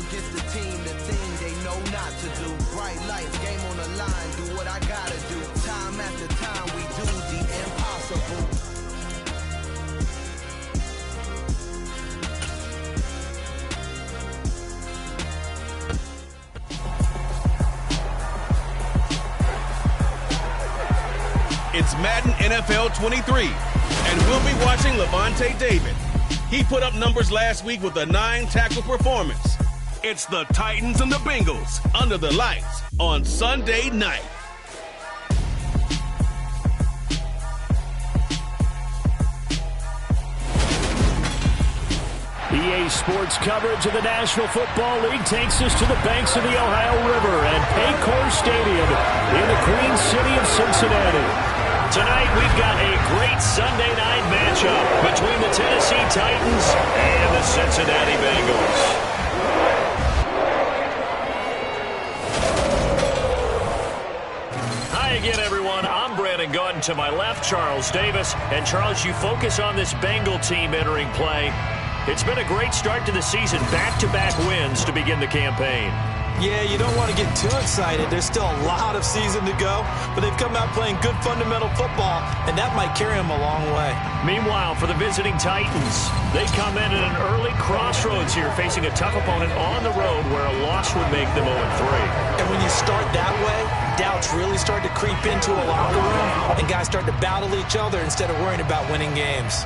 against the team, the thing they know not to do. Bright lights, game on the line, do what I gotta do. Time after time, we do the impossible. It's Madden NFL 23, and we'll be watching Levante David. He put up numbers last week with a 9-tackle performance. It's the Titans and the Bengals under the lights on Sunday night. EA Sports coverage of the National Football League takes us to the banks of the Ohio River and Paycor Stadium in the Queen City of Cincinnati. Tonight, we've got a great Sunday night matchup between the Tennessee Titans and the Cincinnati Bengals. Hi again, everyone. I'm Brandon Gautin. To my left, Charles Davis. And Charles, you focus on this Bengal team entering play. It's been a great start to the season. Back-to-back wins to begin the campaign. Yeah, you don't want to get too excited. There's still a lot of season to go, but they've come out playing good fundamental football, and that might carry them a long way. Meanwhile, for the visiting Titans, they come in at an early crossroads here, facing a tough opponent on the road where a loss would make them 0-3. And when you start that way, doubts really start to creep into a locker room, and guys start to battle each other instead of worrying about winning games.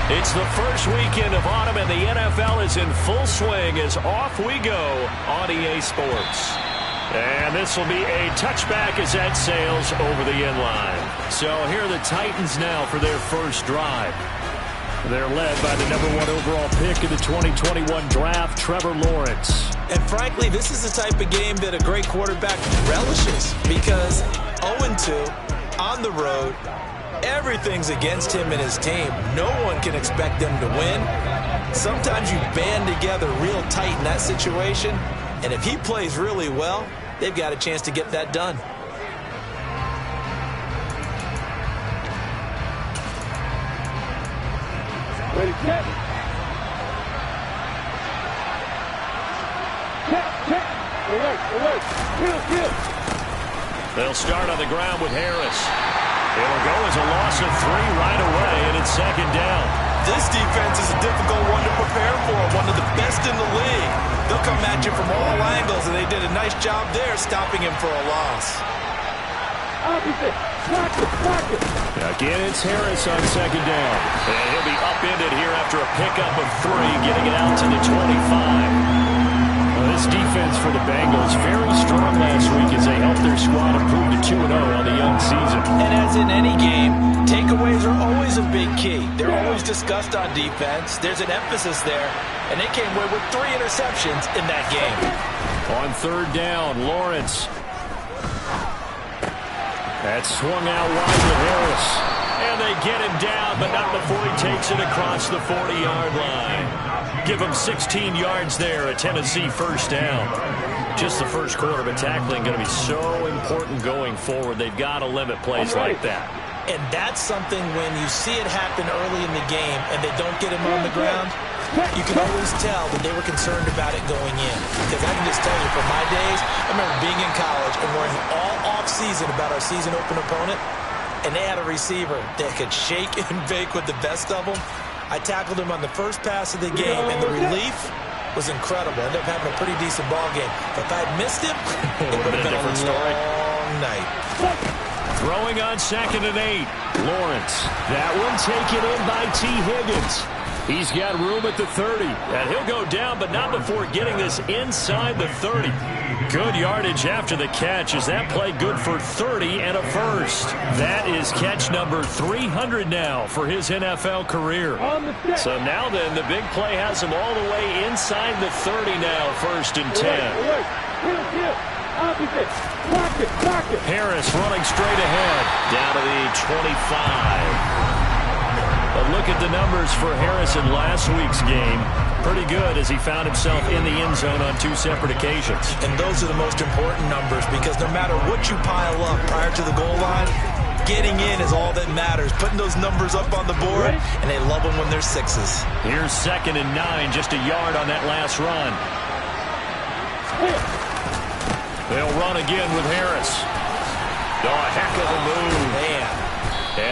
It's the first weekend of autumn, and the NFL is in full swing as off we go on EA Sports. And this will be a touchback as that sails over the end line. So here are the Titans now for their first drive. They're led by the #1 overall pick in the 2021 draft, Trevor Lawrence. And frankly, this is the type of game that a great quarterback relishes, because 0-2 on the road, everything's against him and his team. No one can expect them to win. Sometimes you band together real tight in that situation, and if he plays really well, they've got a chance to get that done. Ready, set. Check. Alert. Kill. They'll start on the ground with Harris. It'll go as a loss of 3 right away, and it's second down. This defense is a difficult one to prepare for, one of the best in the league. They'll come at you from all angles, and they did a nice job there stopping him for a loss. Opposite. Block it. Again, it's Harris on second down. And he'll be upended here after a pickup of 3, getting it out to the 25. This defense for the Bengals very strong last week as they helped their squad improve to 2-0 on the young season. And as in any game, takeaways are always a big key. They're always discussed on defense. There's an emphasis there, and they came away with 3 interceptions in that game. On third down, Lawrence. That's swung out wide with Harris. And they get him down, but not before he takes it across the 40-yard line. Give him 16 yards there, a Tennessee first down. Just the first quarter, but tackling going to be so important going forward. They've got to limit plays like that. And that's something when you see it happen early in the game and they don't get him on the ground, you can always tell that they were concerned about it going in. Because I can just tell you from my days, I remember being in college and worrying all off-season about our season open opponent, and they had a receiver that could shake and bake with the best of them. I tackled him on the first pass of the game, and the relief was incredible. Ended up having a pretty decent ball game. But if I had missed him, it would have been a long night. Throwing on 2nd and 8. Lawrence. That one taken in by T. Higgins. He's got room at the 30. And he'll go down, but not before getting this inside the 30. Good yardage after the catch as that play good for 30 and a first. That is catch number 300 now for his NFL career. So now then, the big play has him all the way inside the 30 now, 1st and 10. Harris running straight ahead. Down to the 25. But look at the numbers for Harris in last week's game. pretty good as he found himself in the end zone on 2 separate occasions. And those are the most important numbers because no matter what you pile up prior to the goal line, getting in is all that matters. Putting those numbers up on the board, and they love them when they're 6s. Here's 2nd and 9, just a yard on that last run. They'll run again with Harris. Oh, a heck of a move. Man.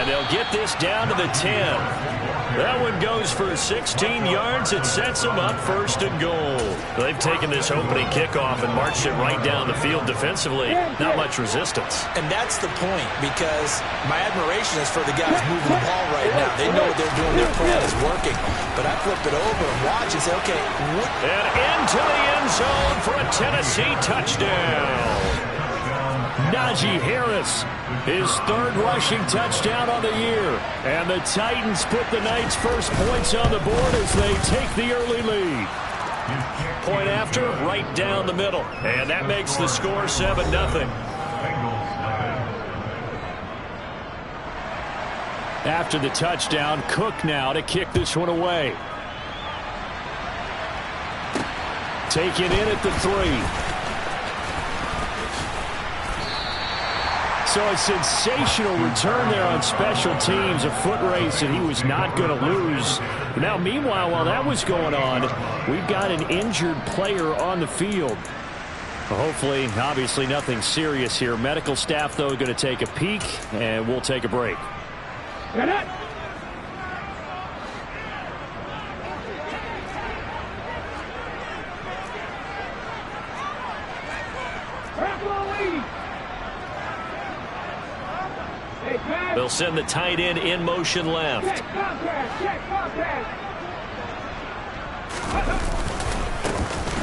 And they'll get this down to the 10. That one goes for 16 yards. It sets them up 1st and goal. They've taken this opening kickoff and marched it right down the field defensively. Not much resistance. And that's the point because my admiration is for the guys moving the ball right now. They know what they're doing. Their plan is working. But I flip it over and watch and say, okay, what? And into the end zone for a Tennessee touchdown. Najee Harris, his 3rd rushing touchdown on the year. And the Titans put the Knights' first points on the board as they take the early lead. Point after, right down the middle. And that makes the score 7-0. After the touchdown, Cook now to kick this one away. Taken in at the 3. So a sensational return there on special teams, a foot race that he was not going to lose. Now, meanwhile, while that was going on, we've got an injured player on the field. Hopefully, obviously, nothing serious here. Medical staff, though, going to take a peek, and we'll take a break. Get it! They'll send the tight end in motion left. Check contact, check contact.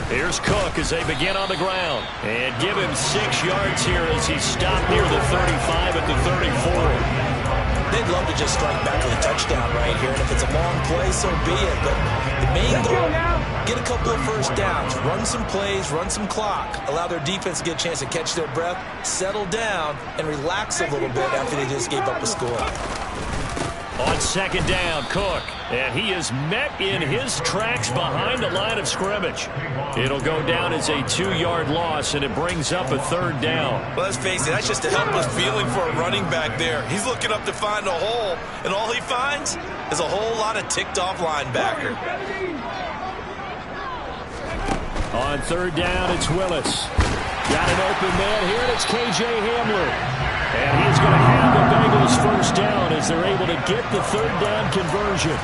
Here's Cook as they begin on the ground. And give him 6 yards here as he stopped near the 35 at the 34. They'd love to just strike back with a touchdown right here. And if it's a long play, so be it. But the main goal, get a couple of first downs, run some plays, run some clock, allow their defense to get a chance to catch their breath, settle down, and relax a little bit after they just gave up a score. On 2nd down, Cook. And he is met in his tracks behind the line of scrimmage. It'll go down as a 2-yard loss, and it brings up a 3rd down. Well, let's face it, that's just a helpless feeling for a running back there. He's looking up to find a hole, and all he finds is a whole lot of ticked-off linebacker. On 3rd down, it's Willis. Got an open man here, and it's K.J. Hamler. And he's going to have the Bengals first down as they're able to get the 3rd down conversion.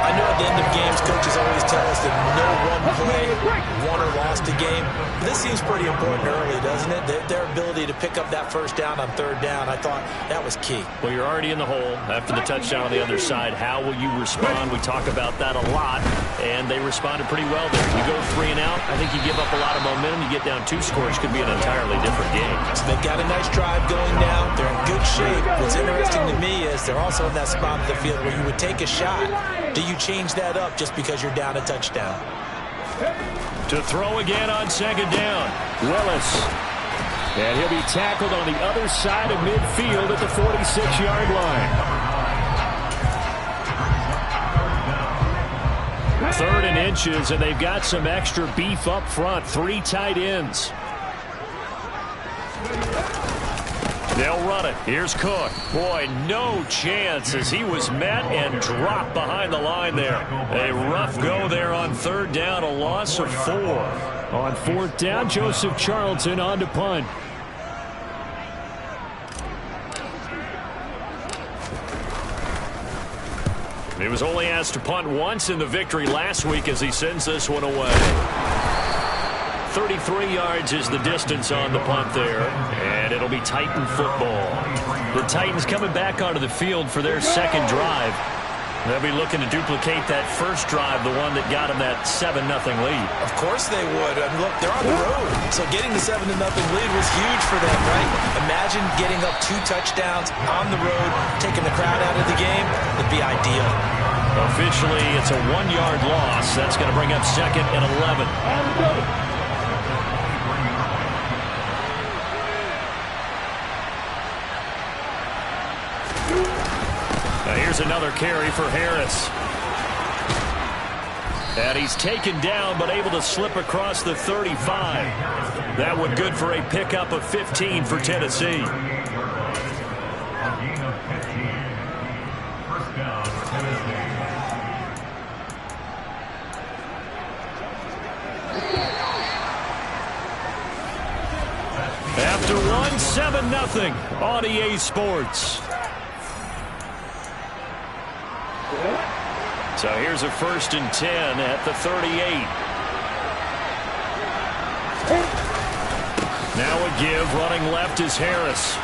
I know at the end of games, coaches always tell us that no one play won or lost a game. But this seems pretty important early, doesn't it? Their ability to pick up that first down on 3rd down, I thought that was key. Well, you're already in the hole after the touchdown on the other side. How will you respond? We talk about that a lot, and they responded pretty well there. You go 3 and out, I think you give up a lot of momentum. You get down 2 scores, could be an entirely different game. So they've got a nice drive going now. They're in good shape. What's interesting to me is they're also in that spot of the field where you would take a shot. Do you change that up just because you're down a touchdown? To throw again on 2nd down, Willis. And he'll be tackled on the other side of midfield at the 46-yard line. 3rd and inches, and they've got some extra beef up front. 3 tight ends. They'll run it. Here's Cook. Boy, no chance as he was met and dropped behind the line there. A rough go there on 3rd down, a loss of 4. On 4th down, Joseph Charlton on to punt. He was only asked to punt once in the victory last week as he sends this one away. 33 yards is the distance on the punt there, and it'll be Titan football. The Titans coming back onto the field for their 2nd drive. They'll be looking to duplicate that first drive, the one that got them that 7-0 lead. Of course they would. I mean, look, they're on the road, so getting the 7-0 lead was huge for them, right? Imagine getting up 2 touchdowns on the road, taking the crowd out of the game. It'd be ideal. Officially, it's a 1-yard loss. That's going to bring up 2nd and 11. Now here's another carry for Harris. And he's taken down but able to slip across the 35. That one good for a pickup of 15 for Tennessee. After one, 7-0 on EA Sports. So here's a 1st and 10 at the 38. Now a give, running left is Harris.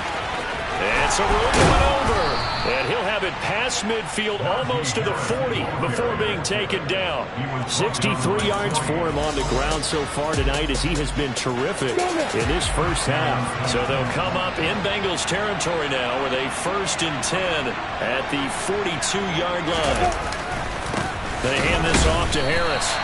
It's a rolling over. And he'll have it past midfield almost to the 40 before being taken down. 63 yards for him on the ground so far tonight as he has been terrific in this first half. So they'll come up in Bengals territory now with a 1st and 10 at the 42-yard line. They hand this off to Harris.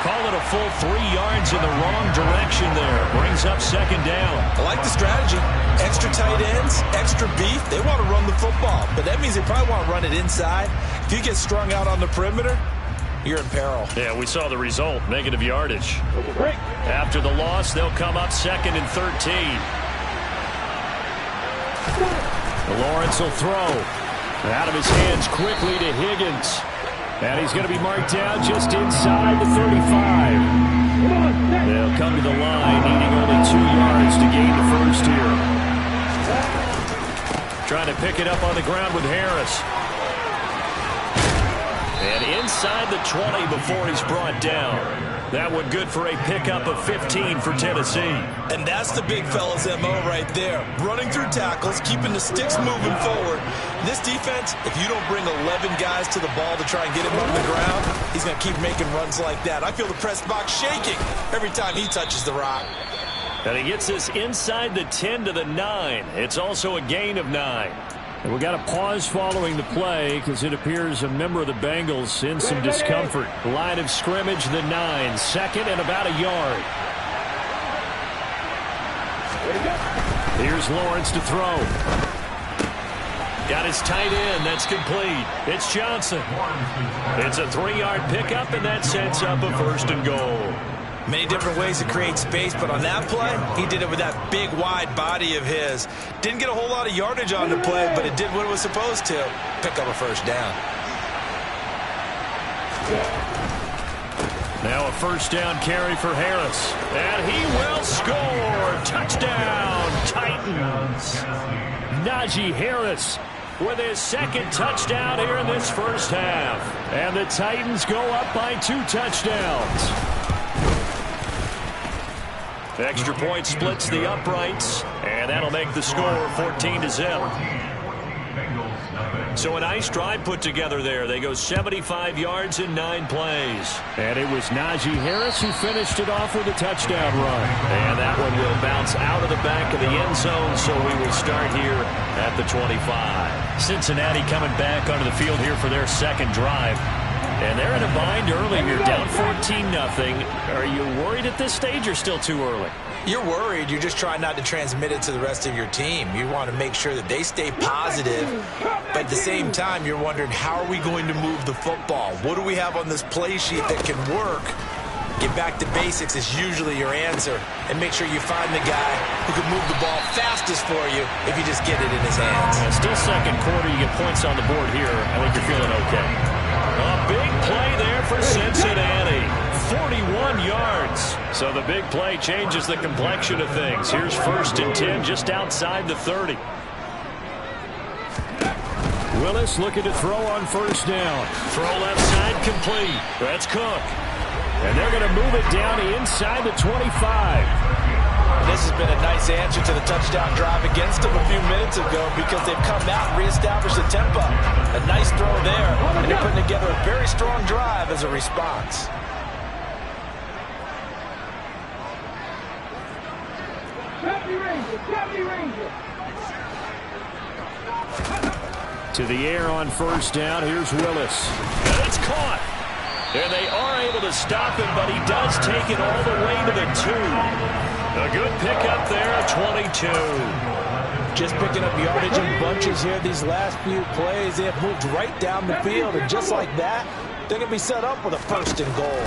Call it a full 3 yards in the wrong direction there. Brings up 2nd down. I like the strategy. Extra tight ends, extra beef. They want to run the football, but that means they probably want to run it inside. If you get strung out on the perimeter, you're in peril. Yeah, we saw the result, negative yardage. After the loss, they'll come up 2nd and 13. Lawrence will throw. Out of his hands quickly to Higgins. And he's going to be marked down just inside the 35. They'll come to the line, needing only 2 yards to gain the first here. Trying to pick it up on the ground with Harris. And inside the 20 before he's brought down. That one good for a pickup of 15 for Tennessee. And that's the big fella's MO right there. Running through tackles, keeping the sticks moving forward. This defense, if you don't bring 11 guys to the ball to try and get him on the ground, he's going to keep making runs like that. I feel the press box shaking every time he touches the rock. And he gets this inside the 10 to the 9. It's also a gain of 9. And we got a pause following the play because it appears a member of the Bengals in some discomfort. Line of scrimmage, the 9. 2nd and about a yard. Here's Lawrence to throw. Got his tight end. That's complete. It's Johnson. It's a 3-yard pickup, and that sets up a 1st and goal. Many different ways to create space, but on that play, he did it with that big, wide body of his. Didn't get a whole lot of yardage on the play, but it did what it was supposed to. Pick up a 1st down. Now a 1st down carry for Harris. And he will score. Touchdown, Titans. Najee Harris with his 2nd touchdown here in this first half. And the Titans go up by 2 touchdowns. Extra point splits the uprights, and that'll make the score 14-0. So a nice drive put together there. They go 75 yards in 9 plays. And it was Najee Harris who finished it off with a touchdown run. And that one will bounce out of the back of the end zone, so we will start here at the 25. Cincinnati coming back onto the field here for their 2nd drive. And they're in a bind early here, down 14-0. Are you worried at this stage or still too early? You're worried. You're just trying not to transmit it to the rest of your team. You want to make sure that they stay positive. But at the same time, you're wondering, how are we going to move the football? What do we have on this play sheet that can work? Get back to basics is usually your answer. And make sure you find the guy who can move the ball fastest for you if you just get it in his hands. Still 2nd quarter. You get points on the board here. I think you're feeling okay. A big play there for Cincinnati. 41 yards. So the big play changes the complexion of things. Here's 1st and 10 just outside the 30. Willis looking to throw on 1st down. Throw left side complete. That's Cook. And they're going to move it down inside the 25. This has been a nice answer to the touchdown drive against them a few minutes ago because they've come out and reestablished the tempo. A nice throw there, and they're putting together a very strong drive as a response. To the air on 1st down. Here's Willis. And it's caught. And they are able to stop him, but he does take it all the way to the 2. A good pickup there, 22. Just picking up yardage in bunches here these last few plays. They have moved right down the field, and just like that, they're going to be set up with a 1st and goal.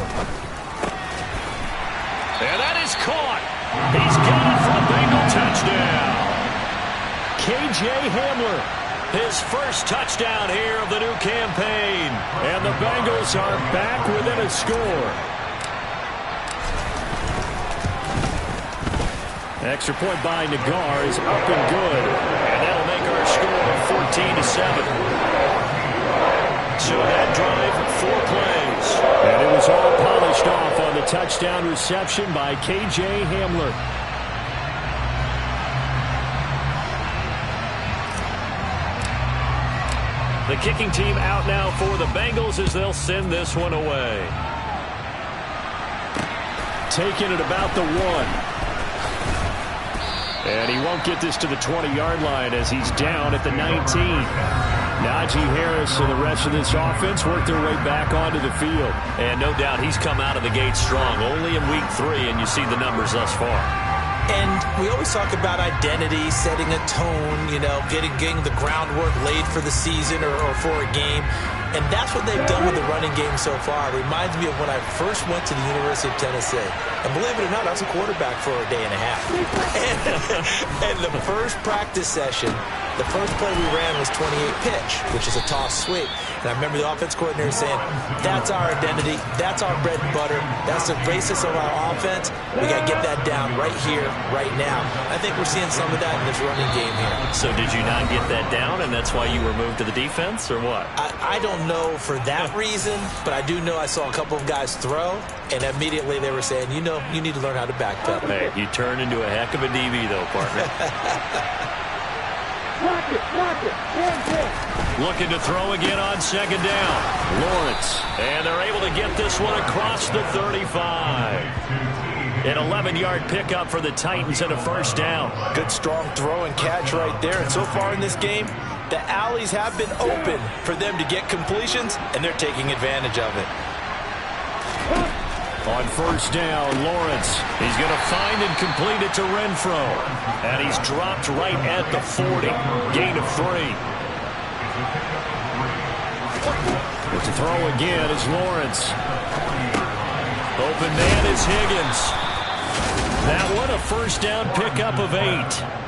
And that is caught. He's got it for a Bengal touchdown. K.J. Hamler, his first touchdown here of the new campaign. And the Bengals are back within a score. Extra point by Nagar is up and good. And that'll make our score 14-7. So that drive, 4 plays. And it was all polished off on the touchdown reception by K.J. Hamler. The kicking team out now for the Bengals as they'll send this one away. Taking it about the 1. And he won't get this to the 20-yard line as he's down at the 19. Najee Harris and the rest of this offense work their way back onto the field. And no doubt he's come out of the gate strong. Only in week 3, and you see the numbers thus far. And we always talk about identity, setting a tone, getting the groundwork laid for the season or for a game. And that's what they've done with the running game so far. It reminds me of when I first went to the University of Tennessee. And believe it or not, I was a quarterback for a day and a half. And the first practice session, the first play we ran was 28 pitch, which is a toss sweep. And I remember the offense coordinator saying, that's our identity, that's our bread and butter, that's the basis of our offense. We got to get that down right here, right now. I think we're seeing some of that in this running game here. So did you not get that down, and that's why you were moved to the defense, or what? I don't know for that reason, but I do know I saw a couple of guys throw, and immediately they were saying, you need to learn how to backpedal. Hey, you turned into a heck of a DB, though, partner. Looking to throw again on 2nd down. Lawrence. And they're able to get this one across the 35. An 11-yard pickup for the Titans and a 1st down. Good strong throw and catch right there. And so far in this game, the alleys have been open for them to get completions, and they're taking advantage of it. On 1st down, Lawrence. He's going to find and complete it to Renfro. And he's dropped right at the 40. Gain of 3. With the throw again is Lawrence. Open man is Higgins. That one a 1st down pickup of 8.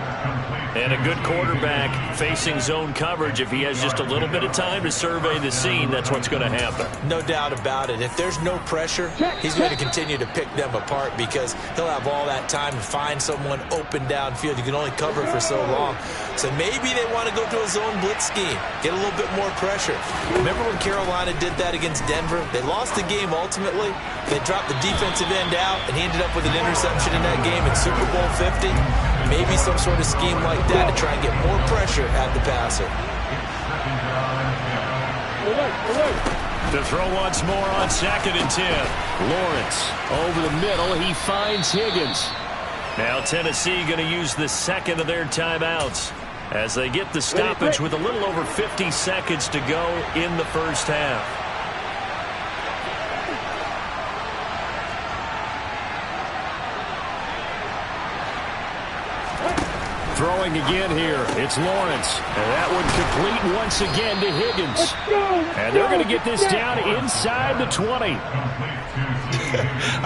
And a good quarterback facing zone coverage. If he has just a little bit of time to survey the scene, that's what's going to happen. No doubt about it. If there's no pressure, he's going to continue to pick them apart because he'll have all that time to find someone open downfield. You can only cover for so long. So maybe they want to go to a zone blitz scheme, get a little bit more pressure. Remember when Carolina did that against Denver? They lost the game ultimately. They dropped the defensive end out, and he ended up with an interception in that game in Super Bowl 50. Maybe some sort of scheme like that to try and get more pressure at the passer. To throw once more on 2nd and 10. Lawrence over the middle. He finds Higgins. Now Tennessee going to use the 2nd of their timeouts as they get the stoppage with a little over 50 seconds to go in the 1st half. Throwing again here. It's Lawrence. And that one complete once again to Higgins. And they're going to get this down inside the 20.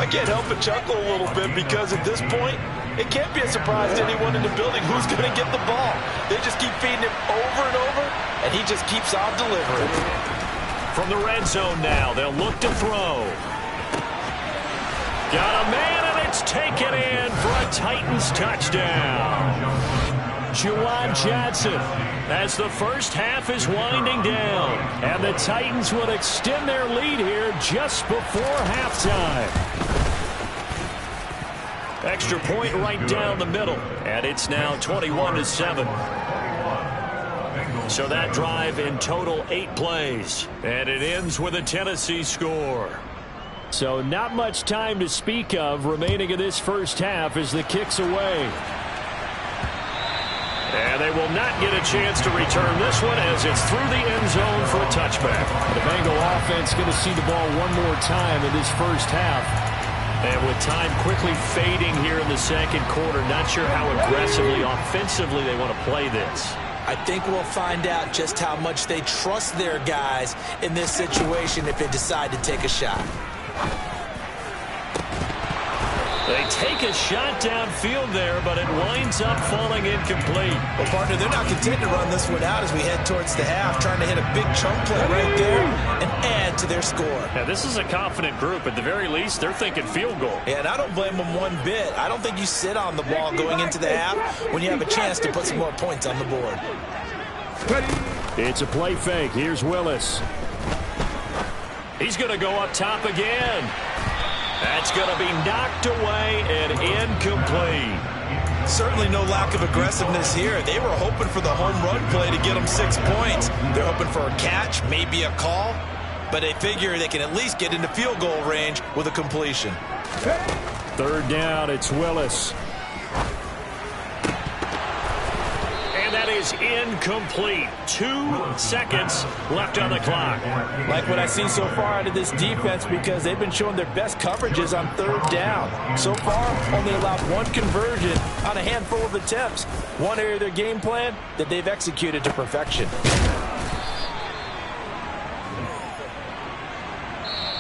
I can't help but chuckle a little bit because at this point, it can't be a surprise to anyone in the building who's going to get the ball. They just keep feeding him over and over, and he just keeps on delivering. From the red zone now, they'll look to throw. Got a man, and it's taken in for a Titans touchdown. Juwan Johnson as the 1st half is winding down. And the Titans will extend their lead here just before halftime. Extra point right down the middle. And it's now 21-7. So that drive in total 8 plays. And it ends with a Tennessee score. So not much time to speak of remaining in this 1st half as the kick's away. And they will not get a chance to return this one as it's through the end zone for a touchback. The Bengal offense going to see the ball one more time in this 1st half. And with time quickly fading here in the 2nd quarter, not sure how aggressively, offensively they want to play this. I think we'll find out just how much they trust their guys in this situation if they decide to take a shot. They take a shot downfield there, but it winds up falling incomplete. Well, partner, they're not content to run this one out as we head towards the half, trying to hit a big chunk play right there and add to their score. Yeah, this is a confident group. At the very least, they're thinking field goal. Yeah, and I don't blame them one bit. I don't think you sit on the ball going into the half when you have a chance to put some more points on the board. It's a play fake. Here's Willis. He's going to go up top again. That's going to be knocked away and incomplete. Certainly no lack of aggressiveness here. They were hoping for the home run play to get them 6 points. They're hoping for a catch, maybe a call, but they figure they can at least get into field goal range with a completion. Third down, it's Willis. And that is incomplete. 2 seconds left on the clock. Like what I see so far out of this defense, because they've been showing their best coverages on third down. So far, only allowed 1 conversion on a handful of attempts. One area of their game plan that they've executed to perfection.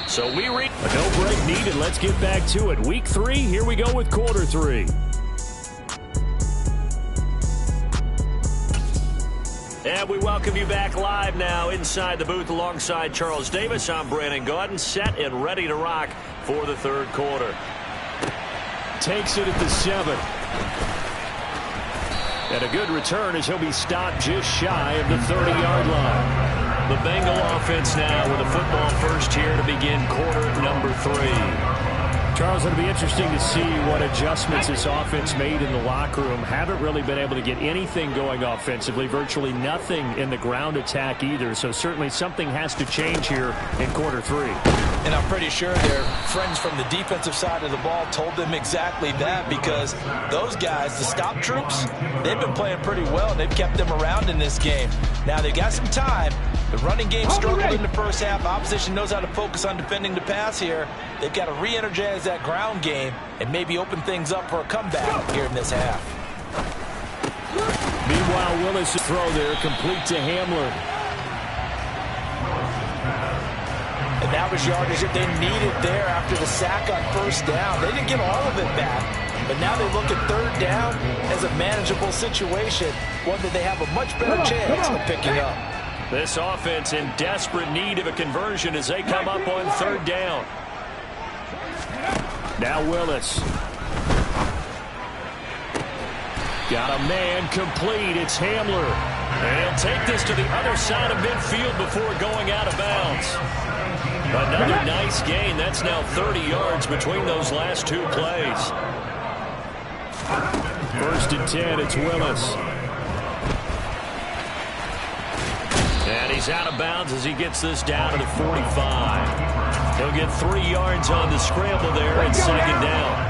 So we reach a no break needed. Let's get back to it. Week 3, here we go with quarter 3. And we welcome you back live now inside the booth alongside Charles Davis. I'm Brandon Gaudin, set and ready to rock for the third quarter. Takes it at the 7. And a good return as he'll be stopped just shy of the 30-yard line. The Bengal offense now with a football first here to begin quarter number 3. Charles, it'll be interesting to see what adjustments this offense made in the locker room. Haven't really been able to get anything going offensively, virtually nothing in the ground attack either. So certainly something has to change here in quarter 3. And I'm pretty sure their friends from the defensive side of the ball told them exactly that, because those guys, the stop troops, they've been playing pretty well. They've kept them around in this game. Now they've got some time. The running game struggled in the first half. Opposition knows how to focus on defending the pass here. They've got to re-energize that ground game and maybe open things up for a comeback here in this half. Meanwhile, Willis' throw there, complete to Hamler. And that was yardage that they needed there after the sack on first down. They didn't get all of it back, but now they look at third down as a manageable situation, one that they have a much better chance of picking up. This offense in desperate need of a conversion as they come up on third down. Now Willis. Got a man complete. It's Hamler. And he'll take this to the other side of midfield before going out of bounds. Another nice gain. That's now 30 yards between those last 2 plays. First and 10, it's Willis. And he's out of bounds as he gets this down to the 45. He'll get 3 yards on the scramble there and second down.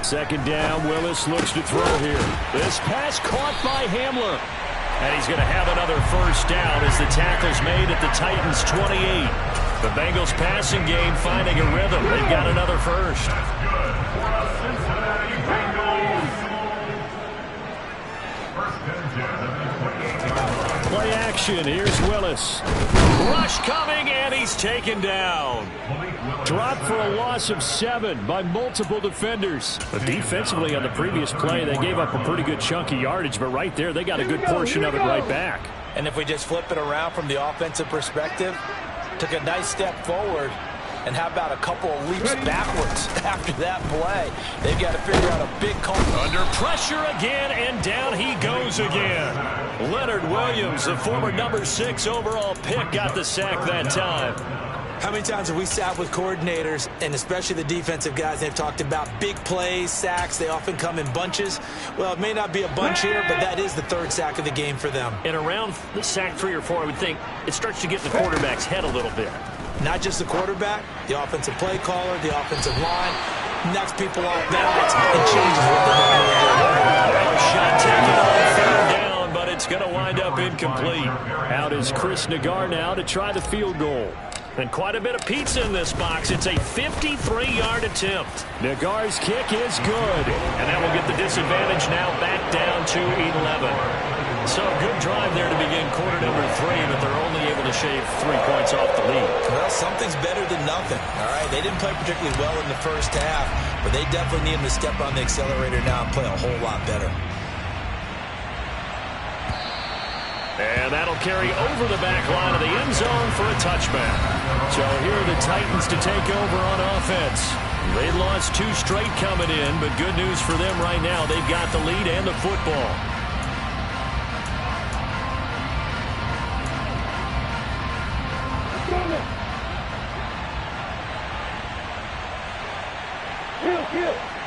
Second down, Willis looks to throw here. This pass caught by Hamler. And he's going to have another first down as the tackle's made at the Titans' 28. The Bengals passing game finding a rhythm. They've got another first. Play action. Here's Willis. Rush coming, and he's taken down. Dropped for a loss of 7 by multiple defenders. But defensively on the previous play, they gave up a pretty good chunk of yardage, but right there, they got a good portion of it right back. And if we just flip it around from the offensive perspective, took a nice step forward, and how about a couple of leaps backwards after that play? They've got to figure out a big call. Under pressure again, and down he goes again. Leonard Williams, the former number 6 overall pick, got the sack that time. How many times have we sat with coordinators, and especially the defensive guys, they've talked about big plays, sacks. They often come in bunches. Well, it may not be a bunch here, but that is the 3rd sack of the game for them. And around the sack 3 or 4, I would think it starts to get in the quarterback's head a little bit. Not just the quarterback, the offensive play caller, the offensive line, knocks people off balance and changes what they're going to do. A shot taken on third down, but it's going to wind up incomplete. Out is Chris Nagar now to try the field goal. And quite a bit of pizza in this box. It's a 53-yard attempt. Nagar's kick is good. And that will get the disadvantage now back down to 11. So good drive there to begin quarter number 3, but they're only able to shave 3 points off the lead. Well, something's better than nothing. All right, they didn't play particularly well in the first half, but they definitely need them to step on the accelerator now and play a whole lot better. And that'll carry over the back line of the end zone for a touchback. So here are the Titans to take over on offense. They lost 2 straight coming in, but good news for them right now. They've got the lead and the football.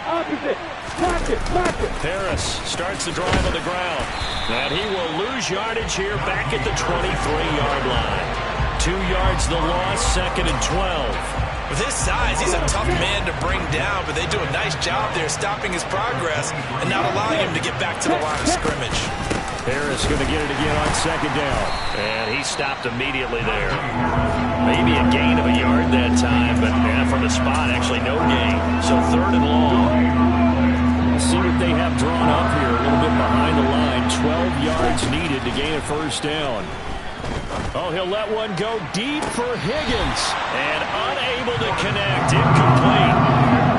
Opposite. Watch it. Harris starts the drive on the ground. And he will lose yardage here back at the 23-yard line. 2 yards the loss, 2nd and 12. With his size, he's a tough man to bring down, but they do a nice job there stopping his progress and not allowing him to get back to the line of scrimmage. Harris going to get it again on 2nd down. And he stopped immediately there. Maybe a gain of a yard that time, but from the spot, actually no gain. So 3rd and long. See what they have drawn up here, a little bit behind the line. 12 yards needed to gain a 1st down. Oh, he'll let one go deep for Higgins. And unable to connect. Incomplete.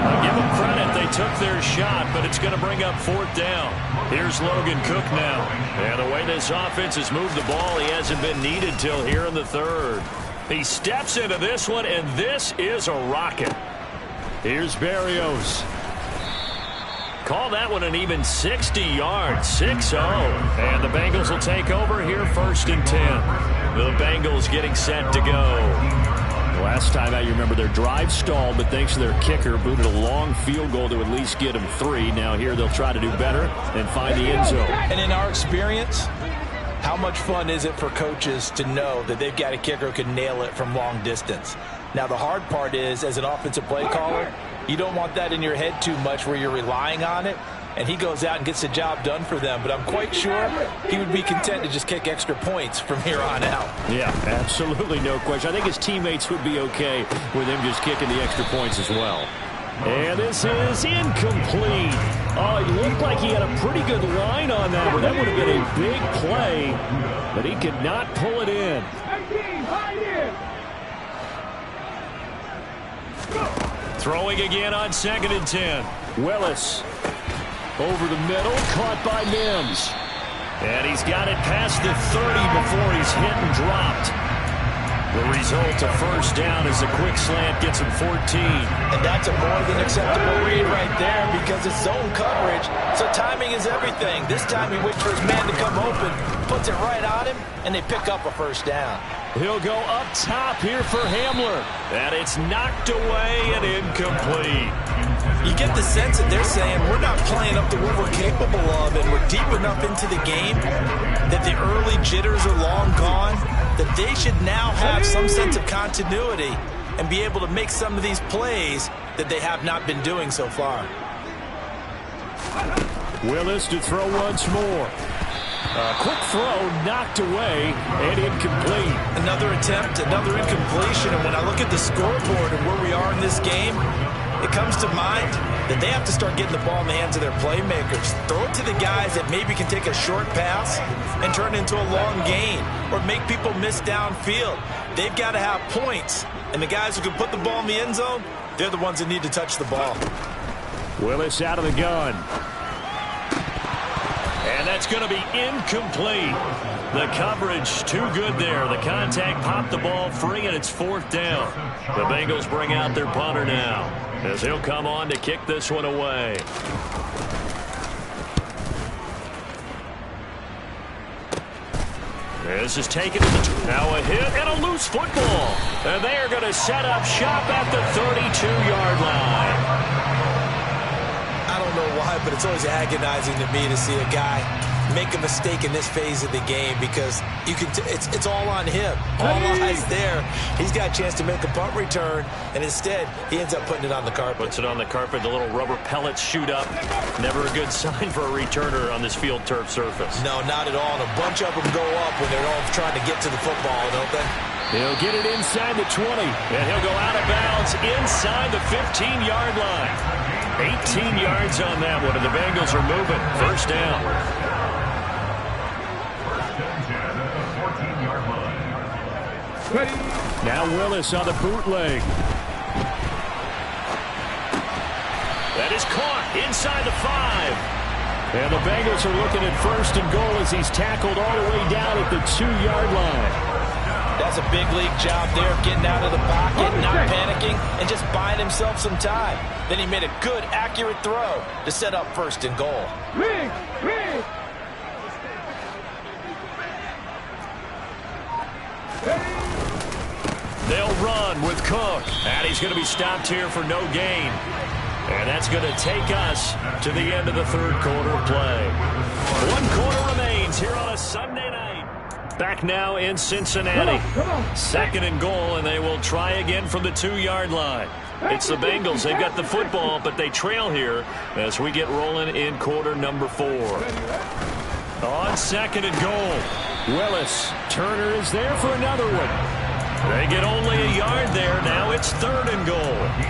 I'll give them credit. They took their shot, but it's going to bring up 4th down. Here's Logan Cook now. And the way this offense has moved the ball, he hasn't been needed till here in the 3rd. He steps into this one, and this is a rocket. Here's Berrios. Call that one an even 60 yards, 6-0. And the Bengals will take over here 1st and 10. The Bengals getting set to go. Last time out, you remember their drive stalled, but thanks to their kicker, booted a long field goal to at least get them 3. Now here they'll try to do better and find the end zone. And in our experience, how much fun is it for coaches to know that they've got a kicker who can nail it from long distance? Now, the hard part is, as an offensive play caller, you don't want that in your head too much where you're relying on it, and he goes out and gets the job done for them. But I'm quite sure he would be content to just kick extra points from here on out. Yeah, absolutely no question. I think his teammates would be okay with him just kicking the extra points as well. And this is incomplete. Oh, it looked like he had a pretty good line on that, but that would have been a big play, but he could not pull it in. Throwing again on 2nd and 10. Willis over the middle, caught by Mims. And he's got it past the 30 before he's hit and dropped. The result, a 1st down as a quick slant gets him 14. And that's a more than acceptable read right there because it's zone coverage, so timing is everything. This time he waits for his man to come open, puts it right on him, and they pick up a 1st down. He'll go up top here for Hamler. And it's knocked away and incomplete. You get the sense that they're saying we're not playing up to what we're capable of, and we're deep enough into the game that the early jitters are long gone, that they should now have some sense of continuity and be able to make some of these plays that they have not been doing so far. Willis to throw once more. Quick throw, knocked away, and incomplete. Another attempt, another incompletion, and when I look at the scoreboard and where we are in this game, it comes to mind that they have to start getting the ball in the hands of their playmakers. Throw it to the guys that maybe can take a short pass and turn it into a long gain or make people miss downfield. They've got to have points, and the guys who can put the ball in the end zone, they're the ones that need to touch the ball. Willis out of the gun. And that's going to be incomplete. The coverage too good there. The contact popped the ball free, and it's 4th down. The Bengals bring out their punter now as he'll come on to kick this one away. This is taken to the now a hit and a loose football. And they are going to set up shop at the 32-yard line. I don't know why, but it's always agonizing to me to see a guy make a mistake in this phase of the game because it's all on him. All eyes there. He's got a chance to make a punt return, and instead he ends up putting it on the carpet. Puts it on the carpet. The little rubber pellets shoot up. Never a good sign for a returner on this field turf surface. No, not at all. And a bunch of them go up when they're all trying to get to the football, don't they? He'll get it inside the 20, and he'll go out of bounds inside the 15-yard line. 18 yards on that one, and the Bengals are moving. First down. Now Willis on the bootleg. That is caught inside the 5. And the Bengals are looking at first and goal as he's tackled all the way down at the 2-yard line. That's a big league job there, getting out of the pocket, not panicking, and just buying himself some time. Then he made a good, accurate throw to set up first and goal. They'll run with Cook, and he's going to be stopped here for no gain. And that's going to take us to the end of the third quarter of play. 1 quarter remains here on a Sunday night. Back now in Cincinnati. Second and goal, and they will try again from the 2-yard line. It's the Bengals. They've got the football, but they trail here as we get rolling in quarter number 4. On second and goal, Willis. Turner is there for another one. They get only a yard there. Now it's third and goal.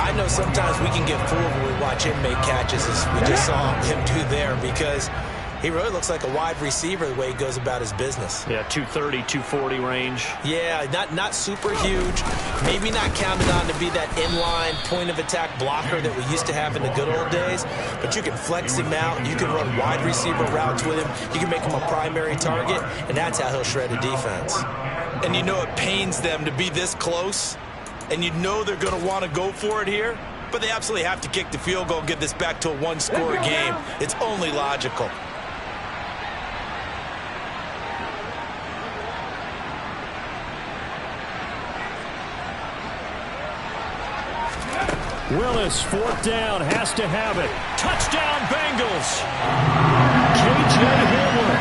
I know sometimes we can get fooled when we watch him make catches, as we just saw him do there, because he really looks like a wide receiver the way he goes about his business. Yeah, 230, 240 range. Yeah, not super huge. Maybe not counted on to be that inline point-of-attack blocker that we used to have in the good old days. But you can flex him out. You can run wide receiver routes with him. You can make him a primary target, and that's how he'll shred a defense. And you know it pains them to be this close, and you know they're going to want to go for it here, but they absolutely have to kick the field goal and get this back to a one-score game. It's only logical. Willis, fourth down, has to have it. Touchdown, Bengals. K.J. Hamler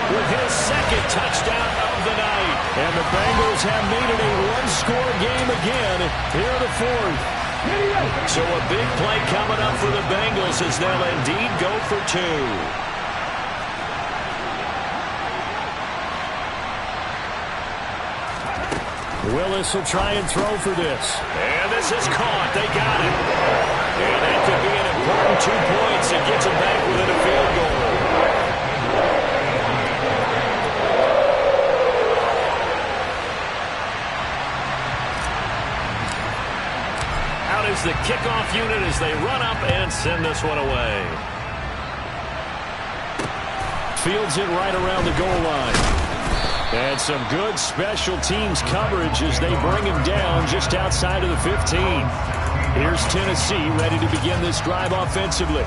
with his second touchdown of the night. And the Bengals have made it a one-score game again here in the fourth. So a big play coming up for the Bengals as they'll indeed go for 2. Willis will try and throw for this. And this is caught. They got it. And that could be an important 2 points. It gets them back within a field goal. Out is the kickoff unit as they run up and send this one away. Fields it right around the goal line. And some good special teams coverage as they bring him down just outside of the 15. Here's Tennessee ready to begin this drive offensively.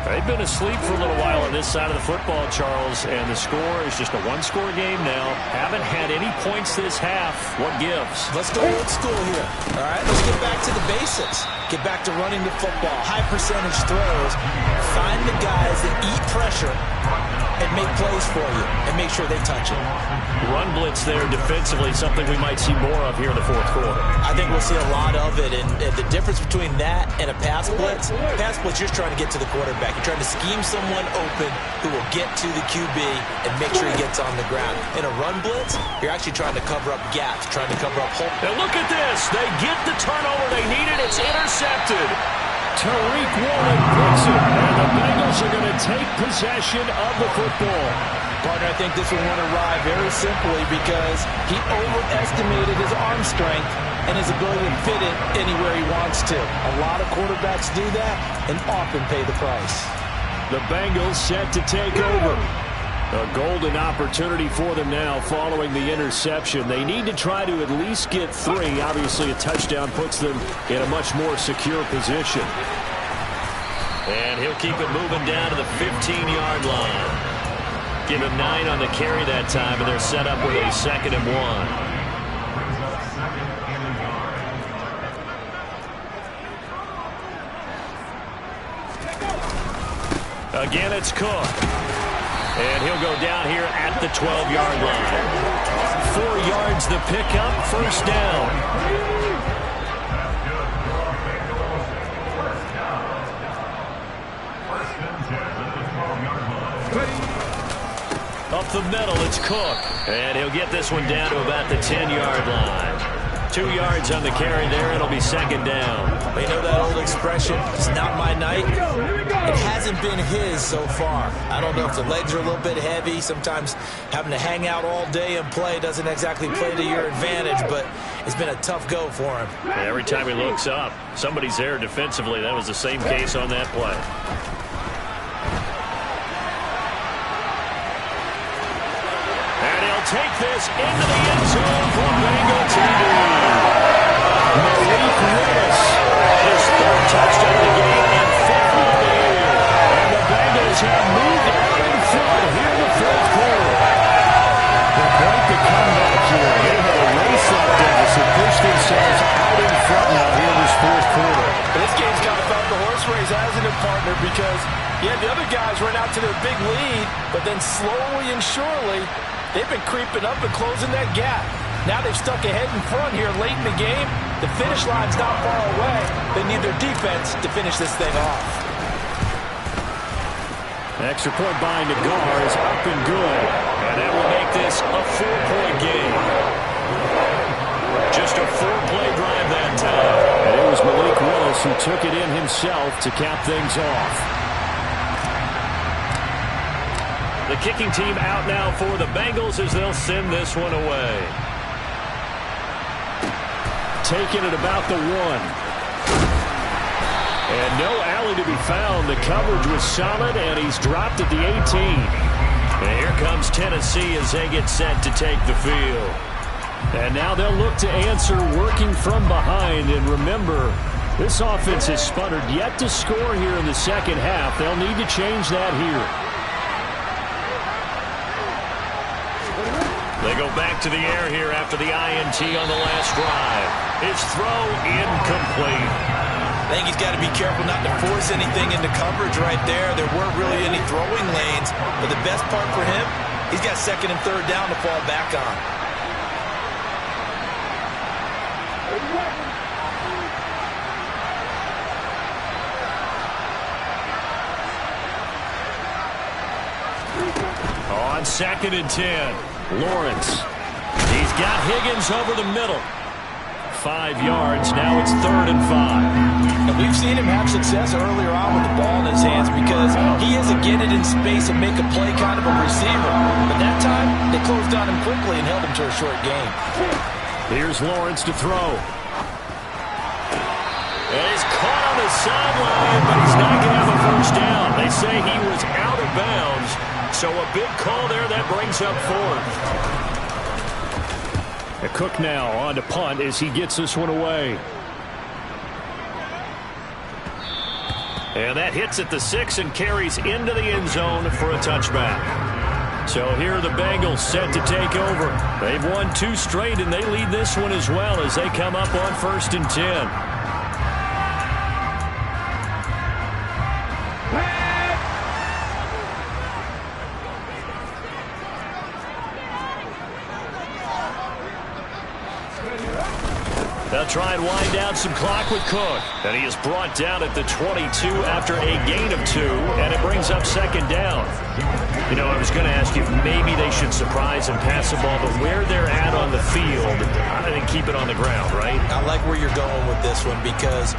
They've been asleep for a little while on this side of the football, Charles, and the score is just a one-score game now. Haven't had any points this half. What gives? Let's go old school here. All right, let's get back to the basics. Get back to running the football, high percentage throws. Find the guys that eat pressure and make plays for you and make sure they touch it. Run blitz there defensively, something we might see more of here in the fourth quarter. I think we'll see a lot of it, and the difference between that and a pass blitz, you're just trying to get to the quarterback. You're trying to scheme someone open who will get to the QB and make sure he gets on the ground. In a run blitz, you're actually trying to cover up gaps, trying to cover up holes. And look at this. They get the turnover they needed. It's intercepted. Tariq Woolen breaks it, and the Bengals are going to take possession of the football. Partner, I think this one won a ride very simply because he overestimated his arm strength and his ability to fit it anywhere he wants to. A lot of quarterbacks do that and often pay the price. The Bengals set to take over. A golden opportunity for them now following the interception. They need to try to at least get 3. Obviously, a touchdown puts them in a much more secure position. And he'll keep it moving down to the 15-yard line. Give him 9 on the carry that time, and they're set up with a 2nd and 1. Again, it's Cook. And he'll go down here at the 12-yard line. 4 yards the pickup, first down. Up the middle, it's Cook. And he'll get this one down to about the 10-yard line. 2 yards on the carry there. It'll be second down. Well, you know that old expression, it's not my night? It hasn't been his so far. I don't know if the legs are a little bit heavy. Sometimes having to hang out all day and play doesn't exactly play to your advantage, but it's been a tough go for him. Every time he looks up, somebody's there defensively. That was the same case on that play. Take this into the end zone for Bengal TV. Malik Willis, his 3rd touchdown of the game and 5th of the year. And the Bengals have moved out in front here in the 4th quarter. They're quite the comeback here. They had a race that deficit, pushed themselves out in front now here in this 4th quarter. This game's kind of felt the horse race, hasn't it, partner? Because, yeah, the other guys run out to their big lead, but then slowly and surely, they've been creeping up and closing that gap. Now they've stuck ahead in front here late in the game. The finish line's not far away. They need their defense to finish this thing off. Extra point by Nagar is up and good. And that will make this a 4-point game. Just a 4-play drive that time. And it was Malik Willis who took it in himself to cap things off. The kicking team out now for the Bengals as they'll send this one away. Taking it about the 1. And no alley to be found. The coverage was solid, and he's dropped at the 18. And here comes Tennessee as they get set to take the field. And now they'll look to answer working from behind. And remember, this offense has sputtered yet to score here in the second half. They'll need to change that here. They go back to the air here after the INT on the last drive. His throw incomplete. I think he's got to be careful not to force anything into coverage right there. There weren't really any throwing lanes, but the best part for him, he's got 2nd and 3rd down to fall back on. On 2nd and 10. Lawrence. He's got Higgins over the middle. 5 yards. Now it's 3rd and 5. And we've seen him have success earlier on with the ball in his hands because he is a get it in space and make a play kind of a receiver. But that time, they closed on him quickly and held him to a short game. Here's Lawrence to throw. And he's caught on the sideline, but he's not going to have a first down. They say he was out of bounds. So a big call there that brings up 4th. Cook now on to punt as he gets this one away. And that hits at the 6 and carries into the end zone for a touchback. So here are the Bengals set to take over. They've won 2 straight, and they lead this one as well as they come up on 1st and 10. They'll try and wind down some clock with Cook. And he is brought down at the 22 after a gain of 2. And it brings up 2nd down. You know, I was going to ask you if maybe they should surprise and pass the ball. But where they're at on the field, I think keep it on the ground, right? I like where you're going with this one because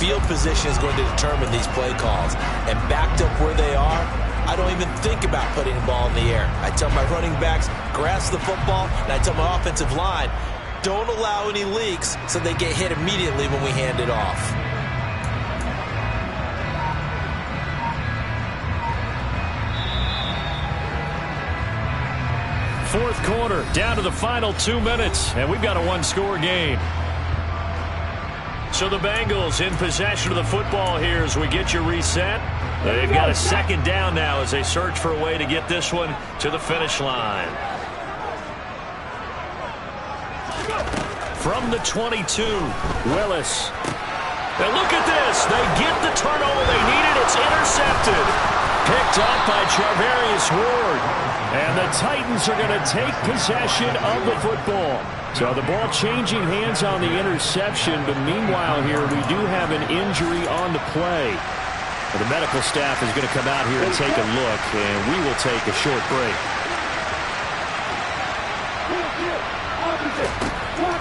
field position is going to determine these play calls. And backed up where they are, I don't even think about putting the ball in the air. I tell my running backs, grasp the football, and I tell my offensive line, don't allow any leaks so they get hit immediately when we hand it off. Fourth quarter, down to the final 2 minutes, and we've got a 1-score game. So the Bengals in possession of the football here as we get you reset. They've got a 2nd down now as they search for a way to get this one to the finish line. From the 22, Willis. And look at this. They get the turnover they needed. It's intercepted. Picked up by Charvarius scored. And the Titans are going to take possession of the football. So the ball changing hands on the interception, but meanwhile here we do have an injury on the play. The medical staff is going to come out here and take a look, and we will take a short break.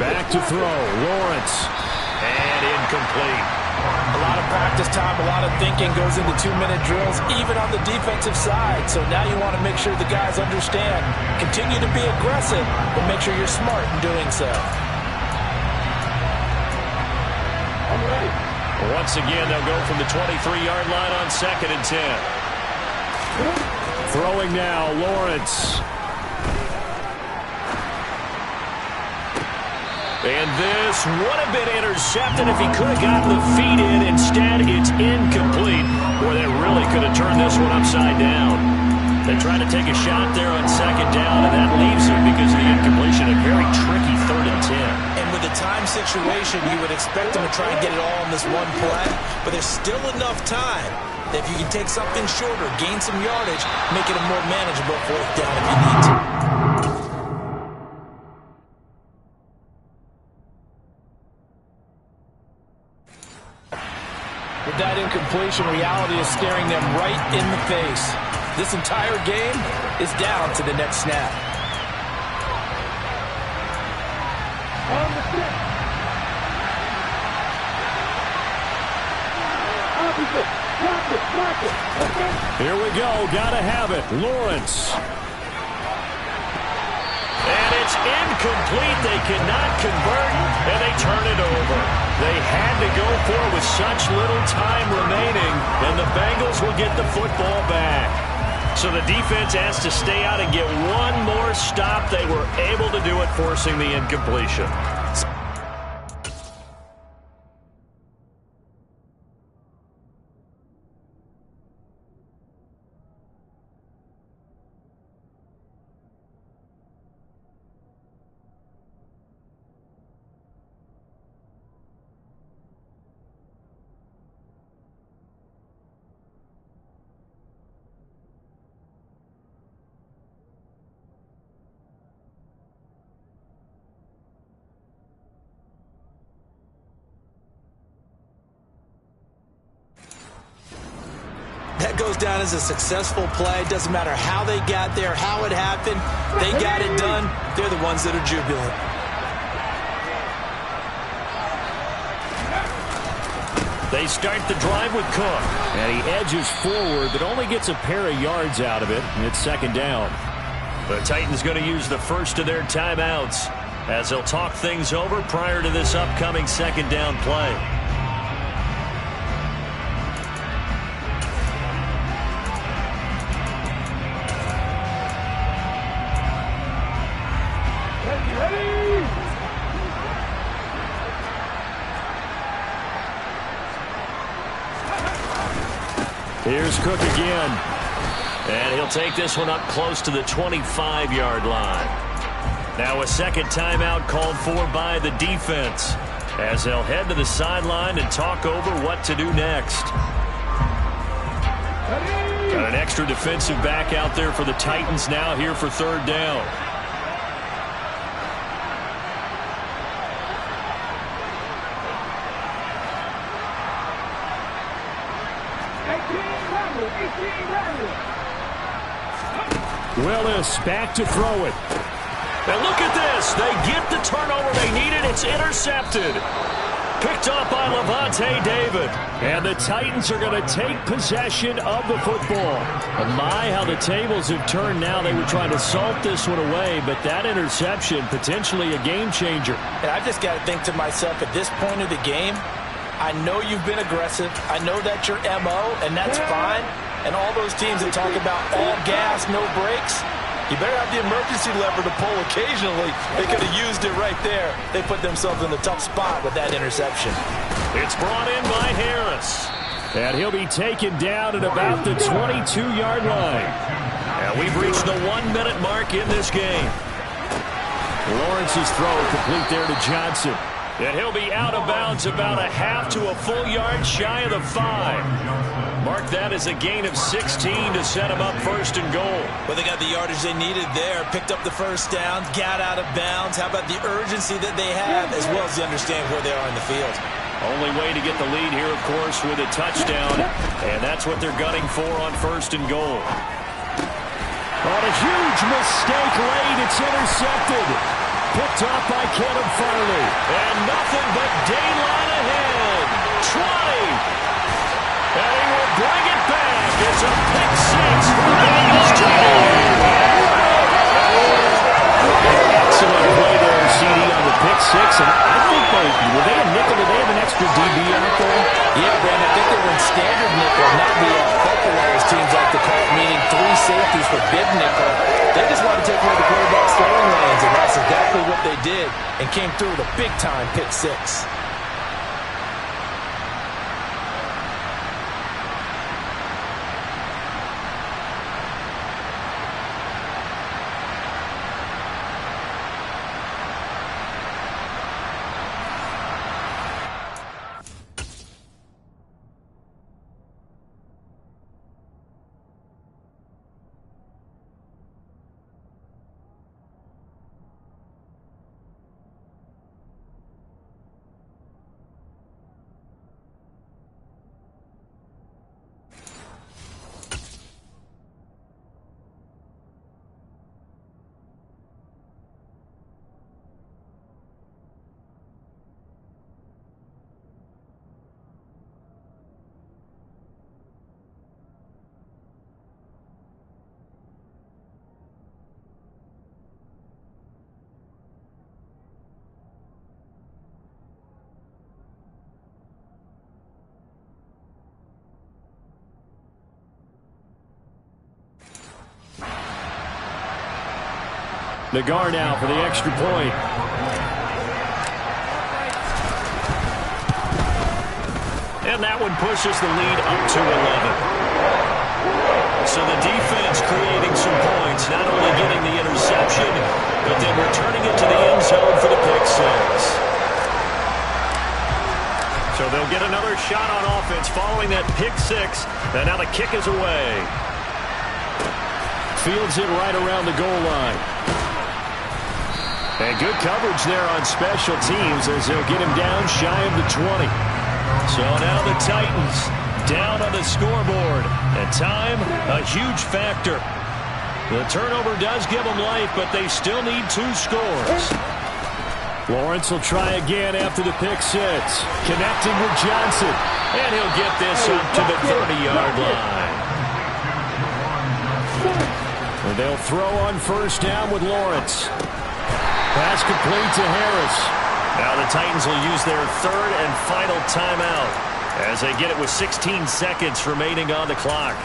Back to throw, Lawrence, and incomplete. A lot of practice time, a lot of thinking goes into 2-minute drills, even on the defensive side. So now you want to make sure the guys understand. Continue to be aggressive, but make sure you're smart in doing so. Once again, they'll go from the 23-yard line on 2nd and 10. Throwing now, Lawrence. And this would have been intercepted if he could have gotten the feet in. Instead, it's incomplete. Boy, they really could have turned this one upside down. They tried to take a shot there on 2nd down, and that leaves them because of the incompletion. A very tricky 3rd and 10. And with the time situation, you would expect them to try and get it all in this one play, but there's still enough time that if you can take something shorter, gain some yardage, make it a more manageable 4th down if you need to. With that incompletion, reality is staring them right in the face. This entire game is down to the next snap. Here we go. Gotta have it. Lawrence. And it's incomplete. They cannot convert, and they turn it over. They had to go for it with such little time remaining, and the Bengals will get the football back. So the defense has to stay out and get one more stop. They were able to do it, forcing the incompletion. That goes down as a successful play. Doesn't matter how they got there, how it happened. They got it done. They're the ones that are jubilant. They start the drive with Cook. And he edges forward, but only gets a pair of yards out of it. And it's 2nd down. The Titans going to use the first of their timeouts as they'll talk things over prior to this upcoming 2nd down play. Here's Cook again. And he'll take this one up close to the 25-yard line. Now a 2nd timeout called for by the defense as they'll head to the sideline and talk over what to do next. Got an extra defensive back out there for the Titans now here for 3rd down. Willis back to throw it. And look at this. They get the turnover they needed. It's intercepted. Picked up by Levante David. And the Titans are going to take possession of the football. And my, how the tables have turned now. They were trying to salt this one away, but that interception, potentially a game changer. And I just got to think to myself, at this point of the game, I know you've been aggressive. I know that's your MO, and that's fine. And all those teams that talk about all gas, no brakes, you better have the emergency lever to pull occasionally. They could have used it right there. They put themselves in a tough spot with that interception. It's brought in by Harris. And he'll be taken down at about the 22-yard line. And we've reached the 1-minute mark in this game. Lawrence's throw complete there to Johnson. And he'll be out of bounds about a half to a full yard shy of the 5. Mark that as a gain of 16 to set him up first and goal. Well, they got the yardage they needed there. Picked up the first down, got out of bounds. How about the urgency that they have, as well as they understand where they are in the field? Only way to get the lead here, of course, with a touchdown. And that's what they're gunning for on first and goal. On a huge mistake late, it's intercepted. Picked off by Caleb Farley. And nothing but daylight ahead. 20. And he will bring it back. It's a pick 6 for the Bengals to Excellent play there, CD, on the pick 6. And I think were they a nickel? Did they have an extra DB out there? Yeah, Brandon, I think they were in standard nickel, not the football as teams like to call it, meaning 3 safeties for big nickel. They just wanted to take away the quarterback's throwing lanes, and that's exactly what they did, and came through with a big-time pick 6. Nagar now for the extra point. And that one pushes the lead up to 11. So the defense creating some points, not only getting the interception, but then returning it to the end zone for the pick 6. So they'll get another shot on offense following that pick 6. And now the kick is away. Fields it right around the goal line. And good coverage there on special teams as they'll get him down shy of the 20. So now the Titans down on the scoreboard. And time, a huge factor. The turnover does give them life, but they still need 2 scores. Lawrence will try again after the pick 6. Connecting with Johnson. And he'll get this up to the 30-yard line. And they'll throw on first down with Lawrence. Pass complete to Harris. Now the Titans will use their 3rd and final timeout as they get it with 16 seconds remaining on the clock.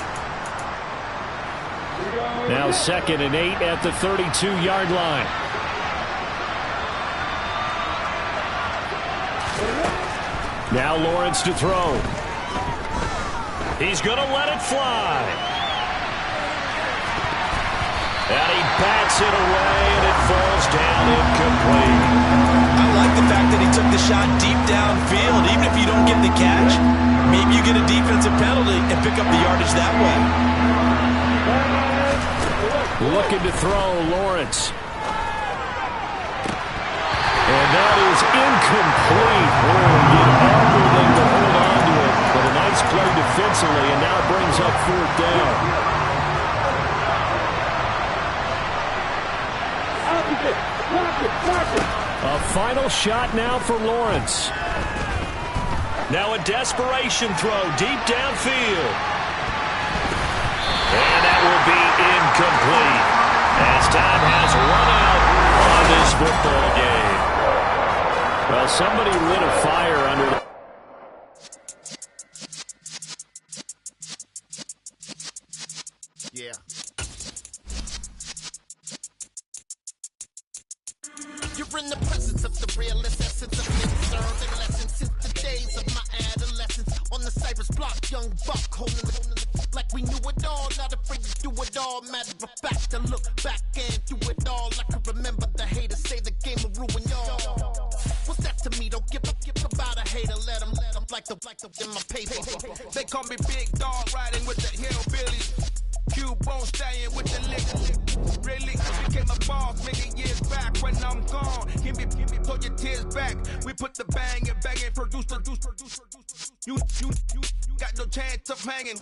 Now 2nd and 8 at the 32-yard line. Now Lawrence to throw. He's going to let it fly. And he bats it away, and it falls down incomplete. I like the fact that he took the shot deep downfield. Even if you don't get the catch, maybe you get a defensive penalty and pick up the yardage that way. Looking to throw, Lawrence. And that is incomplete. Oh, did everything to hold on to it. But a nice play defensively, and now brings up 4th down. A final shot now for Lawrence. Now a desperation throw deep downfield. And that will be incomplete as time has run out on this football game. Well, somebody lit a fire under the... Yeah. You're in the presence of the realest essence of concerns and lessons since the days of my adolescence. On the Cypress block, young buck holding it like we knew it all, not afraid to do it all. Matter of fact, to look back and do it all. I can remember the haters say the game will ruin y'all. What's that to me? Don't in my paper. They call me Big Dog riding with the hillbillies. Q-Bone staying with the lick. Really became a boss many years back when I'm gone. Give me, pull your tears back. We put the bang and produce. You got no chance of hanging.